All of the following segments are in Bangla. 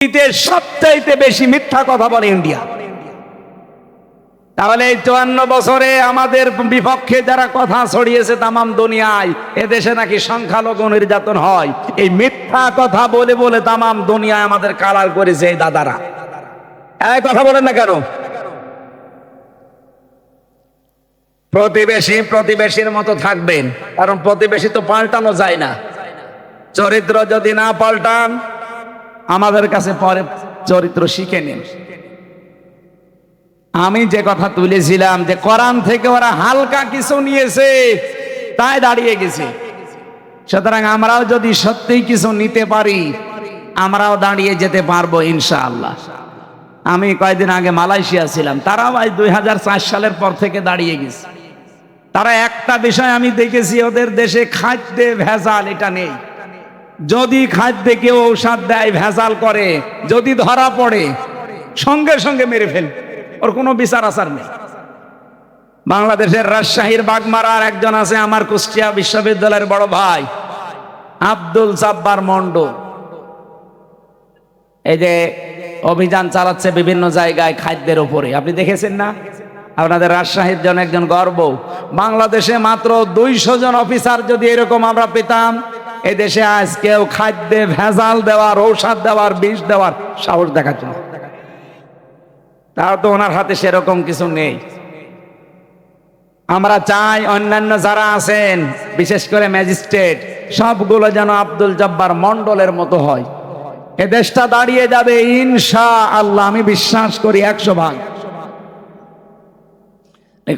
সবচাইতে বেশি মিথ্যা কথা বলে ইন্ডিয়া। তাহলে এই 54 বছরে আমাদের বিপক্ষে যারা কথা ছড়িয়েছে তামাম দুনিয়ায়, এদেশে নাকি সংখ্যালঘু নির্যাতন হয়, এই মিথ্যা কথা বলে বলে তামাম দুনিয়ায় আমাদের কালার করেছে এই দাদারা। এই কথা বলেন না কেন? প্রতিবেশী প্রতিবেশীর মতো থাকবেন, কারণ প্রতিবেশী তো পাল্টানো যায় না। চরিত্র যদি না পাল্টান, আমাদের কাছে পরে চরিত্র শিখে নিন। আমি যে কথা তুলেছিলাম যে কোরআন থেকে ওরা হালকা কিছু নিয়েছে তাই দাঁড়িয়ে গেছে, সুতরাং আমরাও যদি সত্যিই কিছু নিতে পারি আমরাও দাঁড়িয়ে যেতে পারবো ইনশাআল্লাহ। আমি কয়েকদিন আগে মালয়েশিয়া ছিলাম, তারাও আজ 2004 সালের পর থেকে দাঁড়িয়ে গেছে। তারা একটা বিষয় আমি দেখেছি, ওদের দেশে খাদ্যে ভেজাল এটা নেই। যদি খাদ্যে কেউ ঔষধ দেয় ভেজাল করে, যদি ধরা পড়ে সঙ্গে সঙ্গে মেরে ফেলবে, ওর কোনো বিচার আচার নেই। বাংলাদেশের রাজশাহীর বাগমারার একজন আছে আমার কুষ্টিয়া বিশ্ববিদ্যালয়ের বড় ভাই আব্দুল জব্বার মন্ডল, এই যে অভিযান চালাচ্ছে বিভিন্ন জায়গায় খাদ্যের উপরে, আপনি দেখেছেন না? আপনাদের রাজশাহীর জন্য একজন গর্ব। বাংলাদেশে মাত্র 200 জন অফিসার যদি এরকম আমরা পেতাম, এই দেশে আজ কেউ খাদ্যে ভেজাল দেওয়ার, ঔষধ দেওয়ার, বিষ দেওয়ার সাহস দেখাচ্ছে না। তাও তো ওনার হাতে সেরকম কিছু নেই। আমরা চাই অন্যান্য যারা আছেন, বিশেষ করে ম্যাজিস্ট্রেট, সবগুলো যেন আব্দুল জব্বার মন্ডলের মতো হয়। এ দেশটা দাঁড়িয়ে যাবে ইনশাআল্লাহ, আমি বিশ্বাস করি 100%।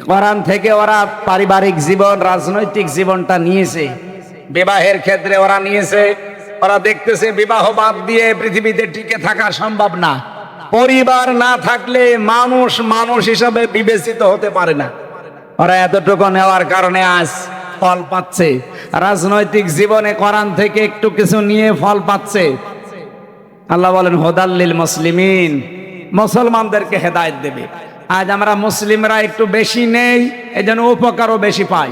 কোরআন থেকে ওরা পারিবারিক জীবন, রাজনৈতিক জীবনটা নিয়েছে, বিবাহের ক্ষেত্রে ওরা নিয়েছে। ওরা দেখতেছে বিবাহ বাদ দিয়ে পৃথিবীতে টিকে থাকা সম্ভব না। পরিবার না থাকলে মানুষ মানুষ হিসাবে বিবেচিত হতে পারে না। ওরা এতটুকু নেওয়ার কারণে আজ ফল পাচ্ছে। রাজনৈতিক জীবনে কোরআন থেকে একটু কিছু নিয়ে ফল পাচ্ছে। আল্লাহ বলেন হুদাল্লিল মুসলিমিন, মুসলমানদেরকে হেদায়েত দেবে। আজ আমরা মুসলিমরা একটু বেশি নেই, এজন্য উপকারও বেশি পাই।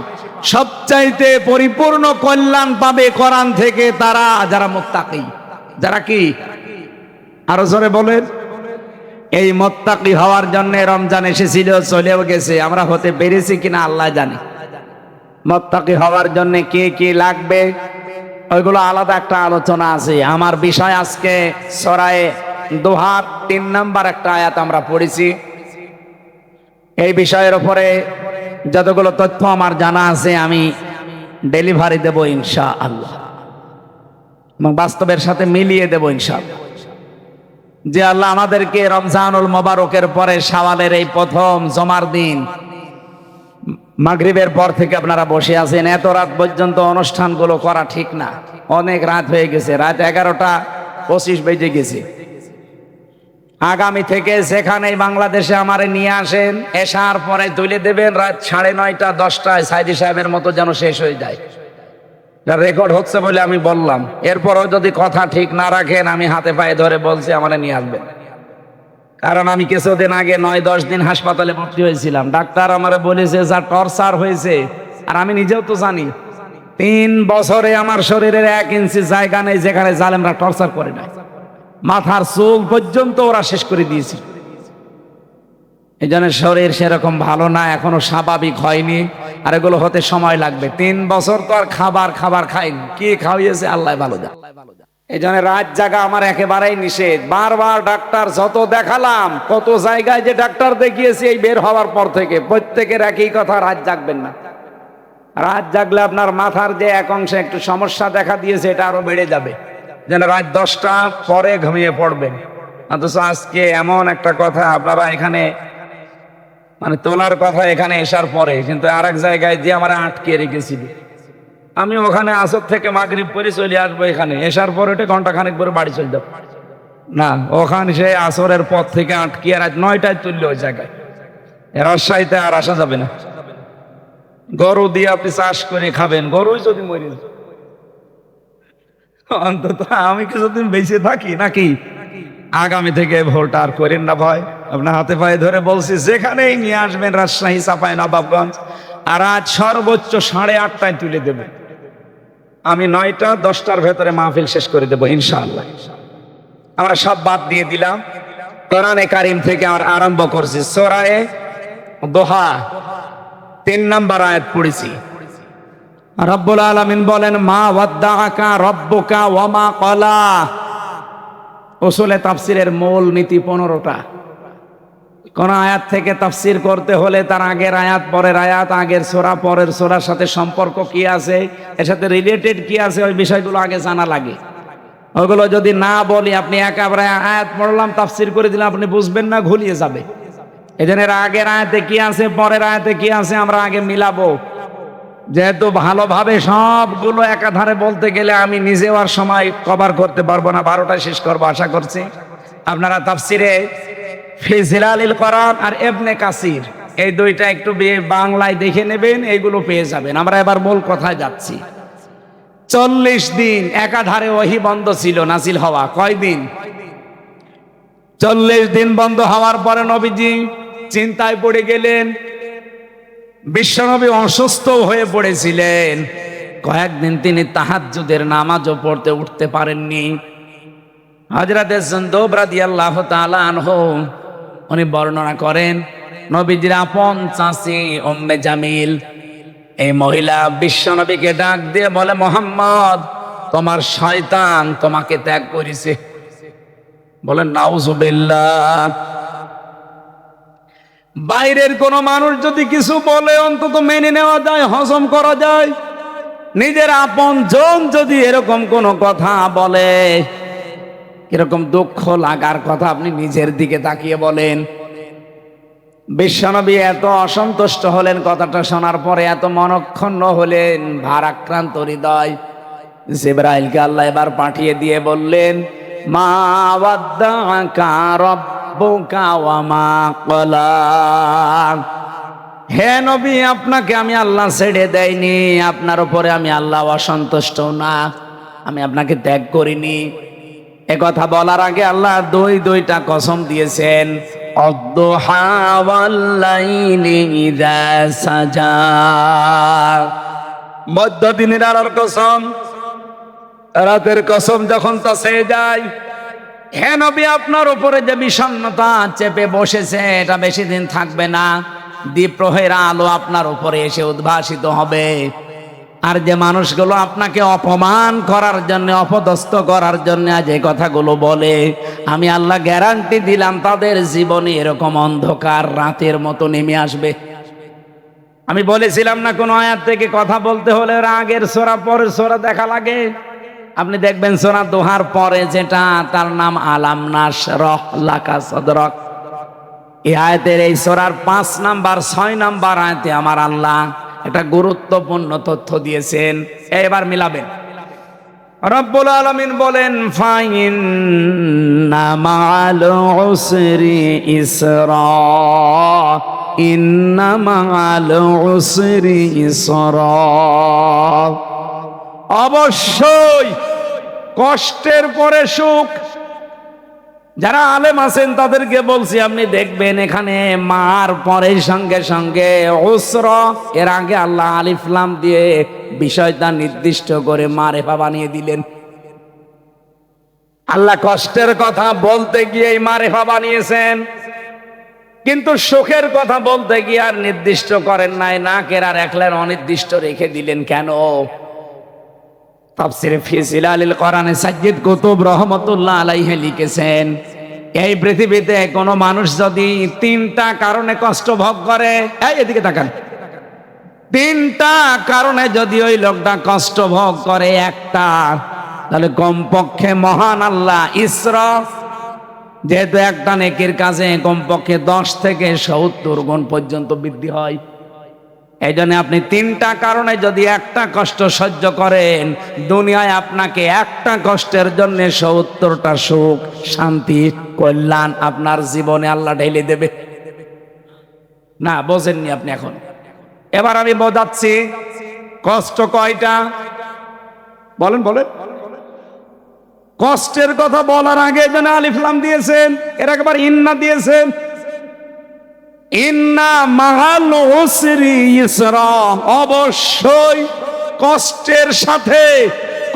সবচাইতে পরিপূর্ণ কল্যাণ পাবে কোরআন থেকে তারা যারা মুত্তাকি। যারা কি? আরো জোরে বলেন। এই মুত্তাকি হওয়ার জন্য রমজান এসেছিল, চলেও গেছে, আমরা হতে পেরেছি কিনা আল্লাহ জানে। মুত্তাকি হওয়ার জন্য কি কি লাগবে ওইগুলো আলাদা একটা আলোচনা আছে। আমার বিষয় আজকে সূরা দোহার 3 নম্বর একটা আয়াত আমরা পড়েছি। এই বিষয়ের উপরে যতগুলো তথ্য আমার জানা আছে আমি ডেলিভারি দেব ইনশাআল্লাহ, এবং বাস্তবের সাথে মিলিয়ে দেব ইনশাআল্লাহ। যে আল্লাহ আমাদেরকে রমজানুল মোবারকের পরে শাওয়ালের এই প্রথম জমার দিন, মাগরিবের পর থেকে আপনারা বসে আছেন, এত রাত পর্যন্ত অনুষ্ঠানগুলো করা ঠিক না। অনেক রাত হয়ে গেছে, রাত 11:25 বেজে গেছে। আগামী থেকে যেখানেই বাংলাদেশে আমারে নিয়ে আসেন, এশার পরে তুলে দেবেন, রাত 9:30 10টায় সাইদি সাহেবের মতো যেন শেষ হয়ে যায়। রেকর্ড হচ্ছে বলে আমি বললাম, এরপরও যদি কথা ঠিক না রাখেন আমি হাতে পায়ে ধরে বলছি আমারে নিয়ে আসবেন। কারণ আমি কিছুদিন আগে 9-10 দিন হাসপাতালে ভর্তি হয়েছিলাম। ডাক্তার আমারে বলেছে যা টর্চার হয়েছে, আর আমি নিজেও তো জানি 3 বছরে আমার শরীরের 1 ইঞ্চি জায়গা নেই যেখানে জালেমরা টর্চার করে না। মাথার চুল পর্যন্ত ওরা শেষ করে দিয়েছে। এই জন্য শরীর সেরকম ভালো না, এখনো স্বাভাবিক হয়নি, আর এগুলো হতে সময় লাগবে। 3 বছর তো আর খাবার খাইনি, কি খাওয়িয়েছে আল্লাহ ভালো জানে। এই জন্য রাত জাগা আমার একেবারেই নিষেধ। বারবার ডাক্তার যত দেখালাম, কত জায়গায় যে ডাক্তার দেখিয়েছি এই বের হওয়ার পর থেকে, প্রত্যেকের একই কথা, রাত জাগবেন না। রাত জাগলে আপনার মাথার যে এক অংশে একটু সমস্যা দেখা দিয়েছে এটা আরো বেড়ে যাবে, যেন রাত 10টা পরে ঘুমিয়ে পড়বেন। অথচ আজকে এমন একটা কথা আপনারা এখানে মানে তোলার কথা এখানে এসার পরে, কিন্তু আর এক জায়গায় দিয়ে আমরা আটকে রেখেছিল। আমি ওখানে আসর থেকে মাগরিব পরে চলে আসবো, এখানে এসার পরে 1 ঘন্টা খানেক পরে বাড়ি চলে যাবো না, ওখানে সে আসরের পর থেকে আটকিয়ে রাত 9টায় তুললে ওই জায়গায়। রাজশাহীতে আর আসা যাবে না। গরু দিয়ে আপনি চাষ করে খাবেন, গরুই যদি মরে যায়, অন্তত আমি কিছুদিন বেঁচে থাকি নাকি। আগামী থেকে ভোলটা আর করেন না ভয়, আপনার হাতে পায়ে ধরে বলছি, যেখানেই নিয়ে আসবেন রাজশাহী, চাঁপাইনবাবগঞ্জ, আর আজ সর্বোচ্চ 8:30টায় তুলে দেবে। আমি 9টা 10টার ভেতরে মাহফিল শেষ করে দেবো ইনশাআল্লাহ। আমরা সব বাদ দিয়ে দিলাম, কোরআনে কারিম থেকে আমরা আরম্ভ করছি। সূরা দোহা 3 নম্বর আয়াত পড়েছি। রব্বুল আলামিন বলেন, মা ওয়াদ্দাআকা রব্বুকা ওয়া মা ক্বালা। উসুলে তাফসীরের মূল নীতি 15টা। কোন আয়াত থেকে তাফসীর করতে হলে তার আগের আয়াত, পরের আয়াত, আগের সূরা, পরের সূরার সাথে সম্পর্ক কি আছে, এর সাথে রিলেটেড কি আছে, ওই বিষয়গুলো আগে জানা লাগে। ওগুলো যদি না বলি, আপনি একেবারে আয়াত পড়লাম তাফসীর করে দিলাম, আপনি বুঝবেন না, ঘুলিয়ে যাবে। এজন্য এর আগের আয়াতে কি আছে, পরের আয়াতে কি আছে, আমরা আগে মিলাবো। যেহেতু ভালোভাবে সবগুলো একাধারে বলতে গেলে আমি নিজেও আর সময় কভার করতে পারবো না, 12টায় শেষ করবো আশা করছি। আপনারা তাফসিরে ফি জিলালিল কোরআন আর ইবনে কাসির এই দুইটা একটু বাংলায় দেখে নেবেন, এইগুলো পেয়ে যাবেন। আমরা এবার মূল কথায় যাচ্ছি। 40 দিন একাধারে ওহী বন্ধ ছিল নাজিল হওয়া। কয়দিন? 40 দিন বন্ধ হওয়ার পরে নবীজি চিন্তায় পড়ে গেলেন। বিশ্বনবী অসুস্থ হয়ে পড়েছিলেন, কয়েকদিন তিনি তাহাজ্জুদের নামাজও পড়তে উঠতে পারেননি। হযরতে জুনদুব রাদিয়াল্লাহু তাআলা আনহু উনি বর্ণনা করেন, নবীজির আপন চাচী উম্মে জামিল এই মহিলা বিশ্বনবীকে ডাক দিয়ে বলে, মুহাম্মদ, তোমার শয়তান তোমাকে ত্যাগ করেছে। বলেন নাউজুবিল্লাহ। বাইরের কোন মানুষ যদি কিছু বলে অন্তত মেনে নেওয়া যায়, হজম করা যায়। নিজের আপন জন যদি এরকম কোন কথা বলে, এরকম দুঃখ লাগার কথা আপনি নিজের দিকে তাকিয়ে বলেন। বিশ্বনবী এত অসন্তুষ্ট হলেন কথাটা শোনার পরে, এত মনক্ষুণ্ণ হলেন, ভারাক্রান্ত হৃদয়। জিবরাইলকে আল্লাহ এবার পাঠিয়ে দিয়ে বললেন, মা ওয়াদ্দাআকা রব্বুকা ওয়া মা ক্বালা। হে নবী, আপনাকে আমি আল্লাহ ছেড়ে দেয়নি, আপনার উপরে আমি আল্লাহ অসন্তুষ্ট না, আমি আপনাকে ত্যাগ করিনি। এ কথা বলার আগে আল্লাহ দুইটা কসম দিয়েছেন, অদ্দুহা ওয়াল লাইলি ইযা সাজা। মধ্যদিনের আলোর কসম, রাতের কসম যখন তা ছেয়ে যায়। হে নবী, আপনার উপরে যে বিষণ্ণতা চেপে বসেছে এটা বেশি দিন থাকবে না। দ্বীপ্রহের আলো আপনার উপরে এসে উদ্ভাসিত হবে। আর যে মানুষগুলো আপনাকে অপমান করার জন্য, অপদস্থ করার জন্য আজ এই কথাগুলো বলে, আমি আল্লাহ গ্যারান্টি দিলাম তাদের জীবনে এরকম অন্ধকার রাতের মতো নেমে আসবে। আমি বলেছিলাম না, কোন আয়াত থেকে কথা বলতে হলে আগের সূরা পরের সূরা দেখা লাগে। আপনি দেখবেন সূরা দোহার পরে যেটা, তার নাম আলাম নাশরাহ লাকা সাদরাক। এই আয়াতের এই সূরার 5 নাম্বার 6 নাম্বার আয়াতে আমার আল্লাহ একটা গুরুত্বপূর্ণ তথ্য দিয়েছেন। এবার মিলাবেন। রব্বুল আলামিন বলেন, ফাইন্না মাআল উসরি ইসরা, ইন্না মাআল উসরি ইসরা। অবশ্যই কষ্টের পরে সুখ। যারা আলেম আছেন তাদেরকে বলছি, আপনি দেখবেন এখানে মার পরে সঙ্গে সঙ্গে উসরা, এর আগে আল্লাহ আলিফ লাম দিয়ে বিষয়টা নির্দিষ্ট করে মারেফা বানিয়ে দিলেন। আল্লাহ কষ্টের কথা বলতে গিয়ে মারেফা বানিয়েছেন, কিন্তু সুখের কথা বলতে গিয়ে আর নির্দিষ্ট করেন নাই, না কেরার একলের অনির্দিষ্ট রেখে দিলেন। কেন? তাফসিরে ফি জিলালিল কোরআনে সাজ্জিদ কুতুব রহমাতুল্লাহ আলাইহি লিখেছেন, এই পৃথিবীতে কোন মানুষ যদি 3টা কারণে কষ্ট ভোগ করে, এদিকে তাকান, 3টা কারণে যদি ওই লোকটা কষ্ট ভোগ করে একটা, তাহলে কমপক্ষে মহান আল্লাহ ইসরা, যেহেতু একটা নেকির কাজে কমপক্ষে 10 থেকে 70 গুণ পর্যন্ত বৃদ্ধি হয়। এই জন্য আপনি 3টা কারণে যদি একটা কষ্ট সহ্য করেন, দুনিয়ায় আপনাকে একটা কষ্টের জন্য 70টা সুখ, শান্তি, কল্যাণ আপনার জীবনে আল্লাহ ঢেলে দেবে। না বোঝেননি আপনি এখন। এবার আমি বোঝাচ্ছি কষ্ট কয়টা। বলেন বলেন। কষ্টের কথা বলার আগে যেন আলিফ লাম দিয়েছেন, এর একবার ইন্না দিয়েছেন। ইন্না মাআল উসরি ইসরা, অবশ্যই কষ্টের সাথে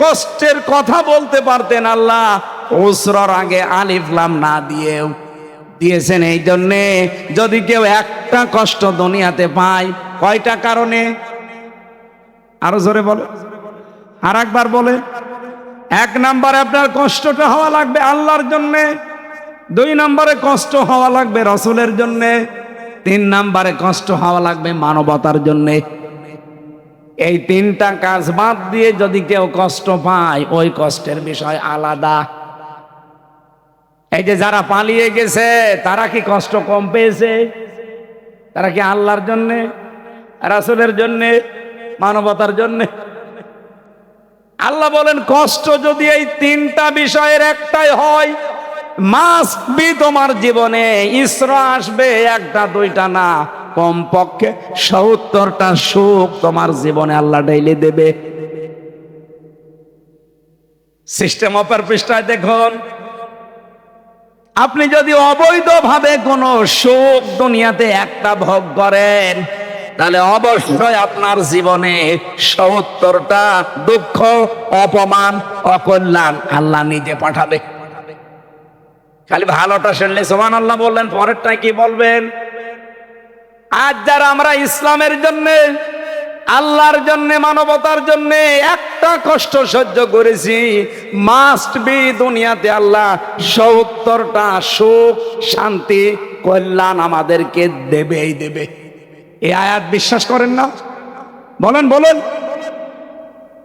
কষ্টের কথা বলতে পারতেন আল্লাহ, উসরার আগে আলিফ লাম না দিয়েও দিয়েছেন এই জন্যে যদি কেউ একটা কষ্ট দুনিয়াতে পায়, কয়টা কারণে? আরো জোরে বলে, আর একবার বলে। এক নম্বরে আপনার কষ্টটা হওয়া লাগবে আল্লাহর জন্যে, দুই নম্বরে কষ্ট হওয়া লাগবে রসুলের জন্যে, তিন নম্বরে কষ্ট হওয়া লাগবে মানবতার জন্যে। এই তিনটা কাজ বাদ দিয়ে যদি কেউ কষ্ট পায়, ওই কষ্টের বিষয় আলাদা। এই যে যারা পালিয়ে গেছে, তারা কি কষ্ট কম পেয়েছে? তারা কি আল্লাহর জন্যে, রাসূলের জন্যে, মানবতার জন্যে? আল্লাহ বলেন কষ্ট যদি এই তিনটা বিষয়ের একটাই হয়, মাস্ট বি তোমার জীবনে ইসরা আসবে, একটা দুইটা না, কমপক্ষে ৭০টা সুখ তোমার জীবনে আল্লাহ ডেইলি দেবে। সিস্টেম অফার পৃষ্ঠায় দেখুন, আপনি যদি অবৈধভাবে কোনো সুখ দুনিয়াতে একটা ভোগ করেন, তাহলে অবশ্যই আপনার জীবনে ৭০টা দুঃখ, অপমান, অকল্যাণ আল্লাহ নিজে পাঠাবে। খালি ভালোটা শুনলে সুবহানাল্লাহ বললেন, পরেরটাই কি বলবেন? আজ যারা আমরা ইসলামের জন্য, আল্লাহর জন্য, মানবতার জন্য একটা কষ্ট সহ্য করেছি, মাস্ট বি দুনিয়াতে আল্লাহ ৭০টা সুখ, শান্তি, কল্যাণ আমাদেরকে দেবেই দেবে। এই আয়াত বিশ্বাস করেন না? বলেন বলেন।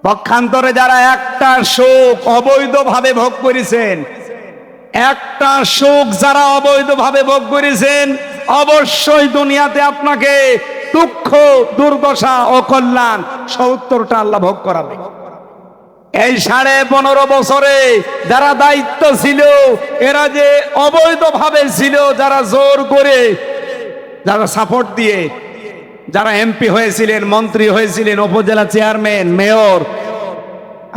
পক্ষান্তরে যারা একটা সুখ অবৈধভাবে ভোগ করেছেন, একটা সুখ যারা অবৈধভাবে ভোগ করেছেন, অবশ্যই দুনিয়াতে আপনাকে দুঃখ, দুর্দশা, অকল্যাণ ৭০টা আল্লাহ ভোগ করাবে। এই 15.5 বছরে যারা দায়িত্ব ছিল, এরা যে অবৈধভাবে ছিল, যারা জোর করে, যারা সাপোর্ট দিয়ে, যারা এমপি হয়েছিলেন, মন্ত্রী হয়েছিলেন, উপজেলা চেয়ারম্যান, মেয়র,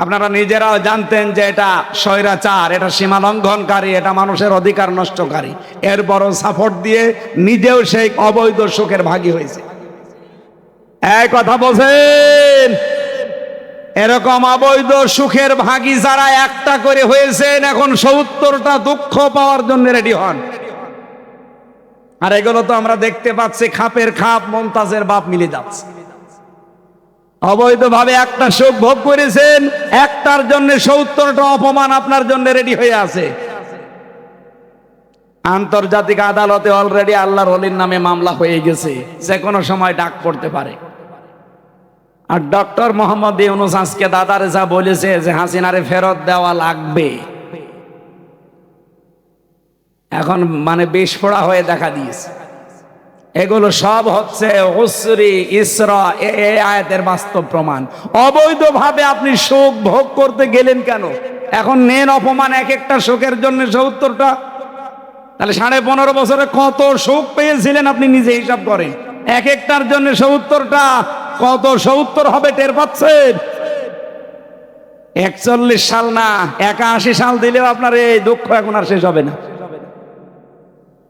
আপনারা নিজেরাও জানতেন যে এটা স্বৈরাচার, এটা সীমা লঙ্ঘনকারী, এটা মানুষের অধিকার নষ্টকারী, এরপরও সাপোর্ট দিয়ে নিজেও সেই অবৈধ সুখের ভাগী হয়েছে। এই কথা বলছেন, এরকম অবৈধ সুখের ভাগী যারা একটা করে হয়েছেন, এখন ৭০টা দুঃখ পাওয়ার জন্য রেডি হন। আর এগুলো তো আমরা দেখতে পাচ্ছি, খাপের খাপ মমতাজের বাপ মিলে যাচ্ছে। অবৈধভাবে একটা সুখ ভোগ করেছেন, একটার জন্য ৭০টা অপমান আপনার জন্য রেডি হয়ে আছে। আন্তর্জাতিক আদালতে অলরেডি আল্লাহর ওলির নামে মামলা হয়ে গেছে, যে কোনো সময় ডাক পড়তে পারে। আর ডক্টর মোহাম্মদ ইউনূস আজকে দাদারে যা বলেছে যে হাসিনারে ফেরত দেওয়া লাগবে, এখন মানে বিস্ফোরা হয়ে দেখা দিয়েছে। এগুলো সব হচ্ছে উসরি, ইসরা, এই আয়াতের বাস্তব প্রমাণ। অবৈধভাবে আপনি সুখ ভোগ করতে গেলেন কেন? এখন নেন অপমান এক একটা সুখের জন্য ৭০টা। তাহলে 15.5 বছরে কত সুখ পেয়েছিলেন আপনি নিজে হিসাব করেন। এক একটার জন্য ৭০টা, কত ৭০ হবে টের পাচ্ছেন? ৪১ সাল না ৮১ সাল দিলেও আপনার এই দুঃখ এখন আর শেষ হবে না।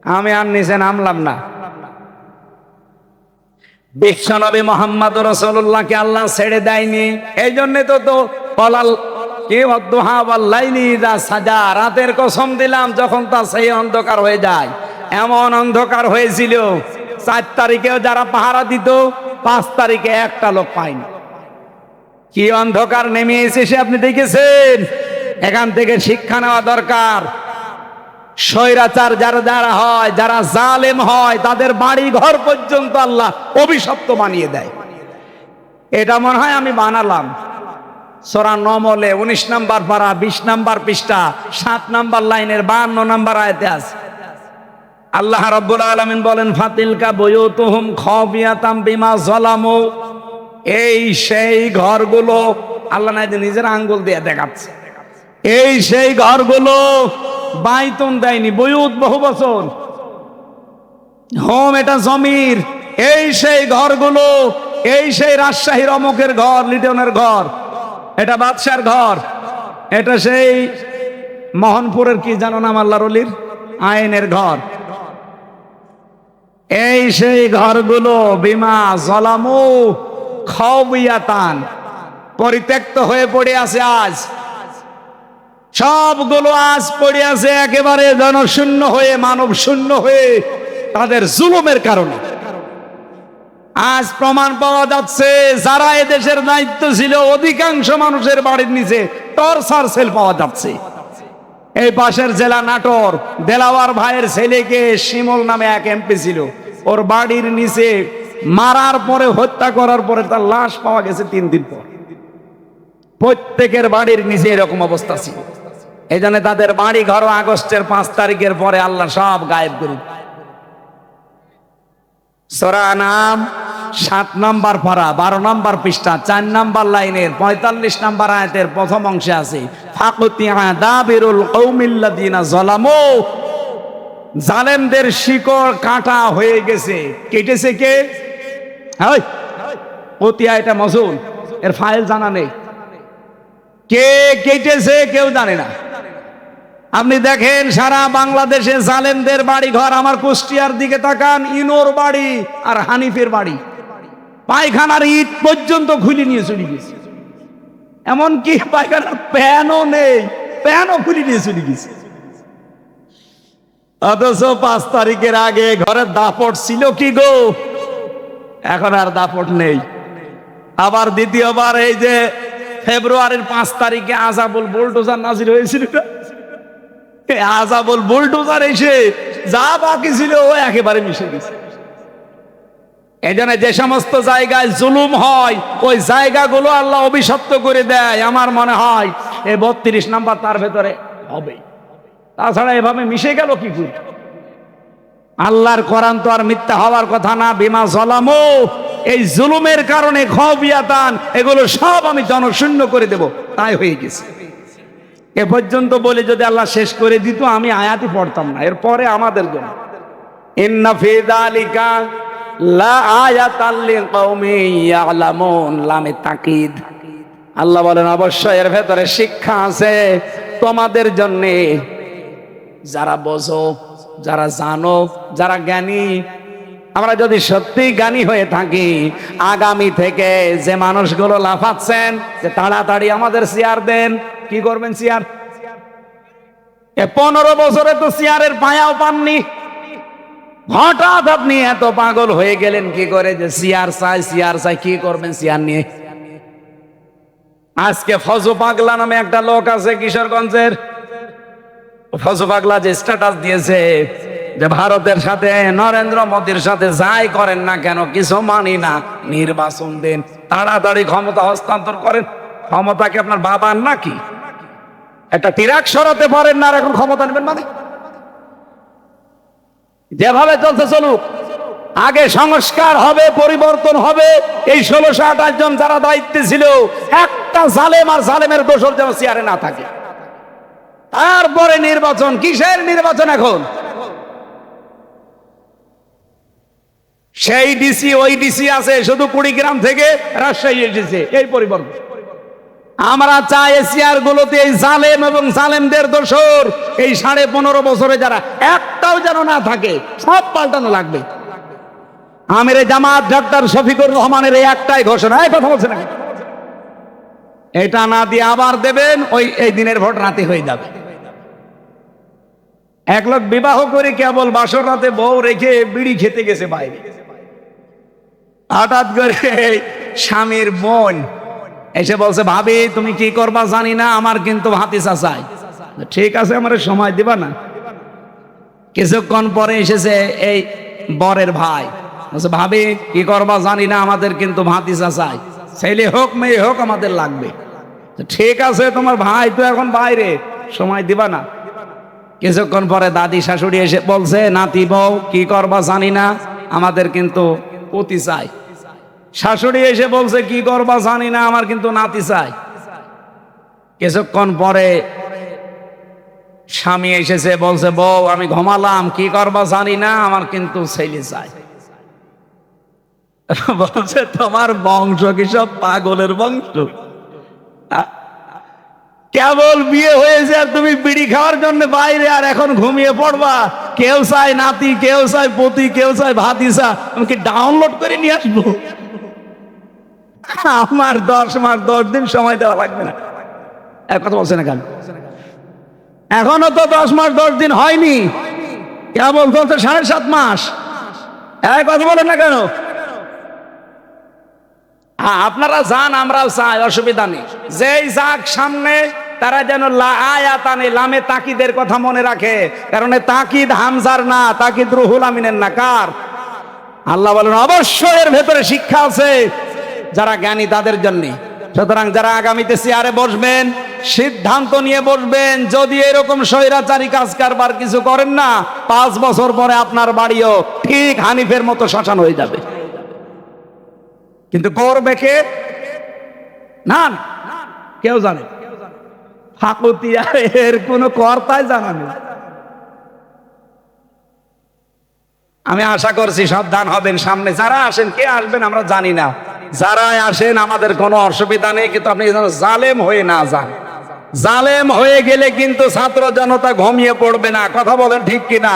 আমি আর নিচে নামলাম না। বিশ্বনবী মুহাম্মদ রাসূলুল্লাহকে আল্লাহ ছেড়ে দেয়নি, এই জন্য তো কলাল কি ওয়াদুহা ওয়াল লাইলি ইযা সাজা, রাতের কসম দিলাম যখন তা সেই অন্ধকার হয়ে যায়। এমন অন্ধকার হয়েছিল 4 তারিখেও যারা পাহারা দিত, 5 তারিখে একটা লোক পায়নি। কি অন্ধকার নেমে এসেছে আপনি দেখেছেন? এখান থেকে শিক্ষা নেওয়া দরকার। স্বৈরাচার যারা যারা হয়, যারা জালেম হয়, তাদের বাড়ি ঘর পর্যন্ত আল্লাহ অভিশপ্ত বানিয়ে দেয়। এটা মনে হয় আমি বানালাম। সূরা নমলে 19 নম্বর পারা 20 নম্বর পৃষ্ঠা 7 নম্বর লাইনের 52 নম্বর আয়াতে আছে। আল্লাহ রাব্বুল আলামিন বলেন, ফাতিলকা বুয়ুতুহুম খাবিয়াতাম বিমা যালামু। এই সেই ঘরগুলো, আল্লাহ নিজের আঙ্গুল দিয়ে দেখাচ্ছে, এই সেই ঘরগুলো বাইতুন দেয়নি, বুয়ুত বহু বচন, হোম এটা জমির। এই সেই ঘরগুলো, এই সেই রাজশাহীর অমুকের ঘর, লিটনের ঘর, এটা বাদশার ঘর, এটা সেই মোহনপুরের কি জানো নাম আল্লাহর ওলির, আইনের ঘর। এই সেই ঘরগুলো বিমা যালামু খাবিয়াতান, পরিত্যক্ত হয়ে পড়ে আছে। আজ সবগুলো আজ পড়ে আছে একেবারে জনশূন্য হয়ে, মানব শূন্য হয়ে, তাদের জুলুমের কারণে। আজ প্রমাণ পাওয়া যাচ্ছে যারা এদেশের দায়িত্ব ছিল অধিকাংশ মানুষের বাড়ির নিচে টর্চার সেল পাওয়া যাচ্ছে। এই পাশের জেলা নাটোর, দেলাওয়ার ভাইয়ের ছেলেকে শিমল নামে এক এমপি ছিল, ওর বাড়ির নিচে মারার পরে, হত্যা করার পরে তার লাশ পাওয়া গেছে 3 দিন পর। প্রত্যেকের বাড়ির নিচে এরকম অবস্থা ছিল। এই জন্য তাদের বাড়ি ঘর আগস্টের 5 তারিখের পরে আল্লাহ সব গায়েব করে। সূরা নাম 7 নম্বর পারা 12 নম্বর পৃষ্ঠা 4 নম্বর লাইনের 45 নম্বর আয়াতের প্রথম অংশে আছে, ফাকুতিয়া দাবিরুল কওমিল্লাযিনা যালামু, জালেমদের শিকড় কাটা হয়ে গেছে। কেটেছে কে? ওই কতিয়া, এটা মজুল, এর ফাইল জানা নেই। কে কেটেছে কেউ জানে না। আপনি দেখেন সারা বাংলাদেশে জালেমদের বাড়ি ঘর, আমার কুষ্টিয়ার দিকে তাকান, ইনোর বাড়ি আর হানিফের বাড়ি, পায়খানার ইট পর্যন্ত খুলে নিয়ে চলে গেছে। এমনকি পায়খানার প্যানও নেই, প্যানও খুলে নিয়ে চলে গেছে। অথচ 5 তারিখের আগে ঘরের দাপট ছিল কি গো? এখন আর দাপট নেই। আবার দ্বিতীয়বার এই যে ফেব্রুয়ারির 5 তারিখে আজাবুল বুলডোজার নাজির হয়েছিল, আজাবুল বুলডোজার এসে যা বাকি ছিল ও একেবারে মিশে গেছে। এই জন্য যে সমস্ত জায়গায় জুলুম হয় ওই জায়গাগুলো আল্লাহ অভিশপ্ত করে দেয়। আমার মনে হয় এই 32 নাম্বার তার ভেতরে হবে। তাছাড়া এভাবে মিশে গেল কি করে? আল্লাহর কোরআন তো আর মিথ্যা হওয়ার কথা না। বিমা যালামু, এই জুলুমের কারণে খবিয়াতান, এগুলো সব আমি জনশূন্য করে দেব, তাই হয়ে গেছে। এ পর্যন্ত বলে যদি আল্লাহ শেষ করে দিত আমি আয়াতই পড়তাম না। এরপরে আমাদের জন্য ইন্না ফি যালিকা লা আয়াতাল লিকাওমিন ইয়ালামুন, লামে তাকিদ। আল্লাহ বলেন অবশ্যই এর ভেতরে শিক্ষা আছে তোমাদের জন্য, যারা বোঝো, যারা জানো, যারা জ্ঞানী। আমরা যদি সত্যি জ্ঞানী হয়ে থাকি, আগামী থেকে যে মানুষগুলো লাফাচ্ছেন যে তাড়াতাড়ি আমাদের চেয়ার দেন, কি করবেন? চেয়ার 15 বছরে তো চেয়ারের পায়াও পাননি, হঠাৎ আপনি এত পাগল হয়ে গেলেন কি করে যে চেয়ার চাই, চেয়ার চাই? কি করবেন চেয়ার নিয়ে? আজকে ফজু পাগলা নামে একটা লোক আছে কিশোরগঞ্জের, ফজু পাগলা যে স্ট্যাটাস দিয়েছে যে ভারতের সাথে, নরেন্দ্র মোদীর সাথে যাই করেন না কেন কিছু মানি না, নির্বাচন দেন, তাড়াতাড়ি ক্ষমতা হস্তান্তর করেন। ক্ষমতা কি আপনার বাবার নাকি? একটা ট্রাক সরাতে পারেন না আর এখন ক্ষমতা নেবেন? মানে যেভাবে চলছে চলুক, আগে সংস্কার হবে, পরিবর্তন হবে। এই 1628 জন যারা দায়িত্বে ছিল, একটা জালেম আর জালেমের দোসর যেন চেয়ারে না থাকে। তারপরে নির্বাচন। কিসের নির্বাচন এখন? সেই ডিসি ওই ডিসি আছে শুধু কুড়িগ্রাম থেকে রাজশাহী এসেছে, এই পরিবর্তন। আমরা চাই চেয়ার গুলোতে এই জালেম এবং জালেমদের দোসর, এই 15.5 বছরে যারা, একটাও যেন না থাকে, সব পাল্টানো লাগবে। আমির জামাত ডক্টর শফিকুর রহমানের এই একটাই ঘোষণা, এই কথা বলছে নাকি? এটা না দিয়ে আবার দেবেন, ওই এই দিনের ভোট রাতে হয়ে যাবে। এক লোক বিবাহ করে কেবল বাসর রাতে বউ রেখে বিড়ি খেতে গেছে বাইরে, হঠাৎ করে স্বামীর বোন এসে বলছে, ভাবি তুমি কি করবা জানি না, আমার কিন্তু ভাতিজা চাই। ঠিক আছে, আমার সময় দিবা না? কিছুক্ষণ পরে এসেছে এই বরের ভাই, বলছে, ভাবি কি করবা জানি না, আমাদের কিন্তু ভাতিজা চাই, ছেলে হোক মেয়ে হোক আমাদের লাগবে। ঠিক আছে, তোমার ভাই তো এখন বাইরে, সময় দিবা না? কিছুক্ষণ পরে দাদি শাশুড়ি এসে বলছে, নাতি বউ কি করবা জানি না, আমাদের কিন্তু পতি চাই। শাশুড়ি এসে বলছে, কি করবা জানি না, আমার কিন্তু নাতি চাই। কিছুক্ষণ পরে স্বামী এসেছে, বলছে, বউ আমি ঘুমালাম, কি করবা জানি না, আমার কিন্তু ছেলে চাই। বলছে, তোমার বংশ কি সব পাগলের বংশ? কেবল বিয়ে হয়েছে আর তুমি বিড়ি খাওয়ার জন্য বাইরে, আর এখন ঘুমিয়ে পড়বা? কেউ চায় নাতি, কেউ চায় পতি, কেউ চায় ভাতিজা, আমি কি ডাউনলোড করে নিয়ে আসবো? আমার 10 মাস 10 দিন সময় দেওয়া লাগবে না। এক কথা বলছে না কেন? এখনো তো 10 মাস 10 দিন হয়নি, কেবল বলতে 7.5 মাস। এক কথা বলেন না কেন? আপনারা যান, আমরাও চাই, অসুবিধা নেই। যেই যাক সামনে তারা যেন আয়াতানে লামে তাকিদের কথা মনে রাখে, কারণ তাকিদ হামজার না, তাকিদ রুহুল আমিনের না, কার? আল্লাহ বলেন অবশ্যই এর ভেতরে শিক্ষা আছে যারা জ্ঞানী তাদের জন্য। সুতরাং যারা আগামীতে চেয়ারে বসবেন, সিদ্ধান্ত নিয়ে বসবেন, যদি এরকম স্বৈরাচারী কাজ কারবার কিছু করেন না, 5 বছর পরে আপনার বাড়িও ঠিক হানিফের মতো শ্মশান হয়ে যাবে। কিন্তু করবে কে? না কেউ জানে, ফাকুতিয়া এর কোনো কর্তাই জানা নেই। আমি আশা করছি সাবধান হবেন। সামনে যারা আসেন, কে আসবেন আমরা জানি না, যারা আসেন আমাদের কোনো অসুবিধা নেই, কিন্তু আপনি যেন জালেম হয়ে না যান। জালেম হয়ে গেলে কিন্তু ছাত্র জনতা ঘুমিয়ে পড়বে না, কথা বলেন ঠিক কিনা?